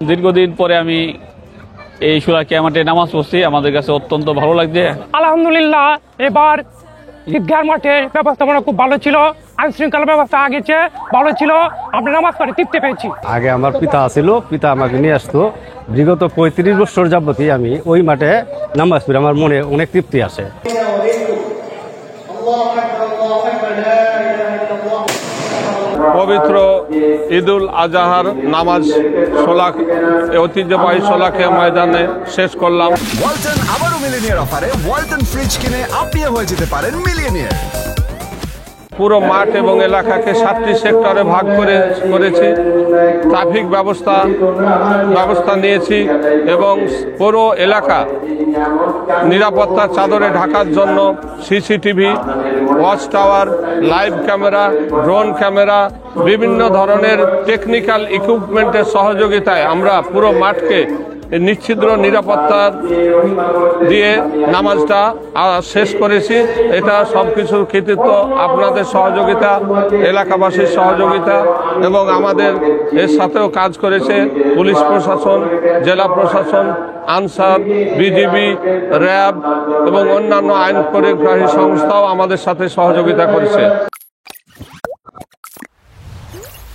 দীর্ঘদিন পরে আমি এই শোলাকিয়া মাঠে নামাজ পড়ছি, আমাদের কাছে অত্যন্ত ভালো লাগছে। আলহামদুলিল্লাহ, এবার ঈদগাহ মাঠের ব্যবস্থাপনা খুব ভালো ছিল, আইন শৃঙ্খলা ব্যবস্থা আগে চেয়ে ভালো ছিল। আমরা নামাজ পড়ে তৃপ্তি পেয়েছি। আগে আমার পিতা ছিল, পিতা আমাকে নিয়ে আসতো। বিগত 35 বছর যাবতই আমি ওই মাঠে নামাজ পড়ি, আমার মনে অনেক তৃপ্তি আসে। পবিত্র ঈদুল আজহার নামাজ ঐতিহ্যবাহী শোলাকিয়া ময়দানে শেষ করলাম। ওয়ালটন আবারও মিলিনিয়ার অফারে ওয়ালটন ফ্রিজ কিনে আপনিও হয়ে যেতে পারেন মিলিয়নিয়ার। পুরো মাঠ এবং এলাকাকে 7টি সেক্টরে ভাগ করেছি। ট্রাফিক ব্যবস্থা নিয়েছি এবং পুরো এলাকা নিরাপত্তার চাদরে ঢাকার জন্য CCTV, watch tower, live camera, drone camera, বিভিন্ন ধরনের টেকনিক্যাল ইকুইপমেন্টের সহযোগিতায় আমরা পুরো মাঠকে নিশ্চিদ্র নিরাপত্তা দিয়ে নামাজটা শেষ করেছি। এটা সবকিছুর কৃতিত্ব আপনাদের সহযোগিতা, এলাকাবাসীর সহযোগিতা এবং আমাদের এর সাথেও কাজ করেছে পুলিশ প্রশাসন, জেলা প্রশাসন, আনসার, বিজিবি, র্যাব এবং অন্যান্য আইন পরিগ্রাহী সংস্থাও আমাদের সাথে সহযোগিতা করেছে।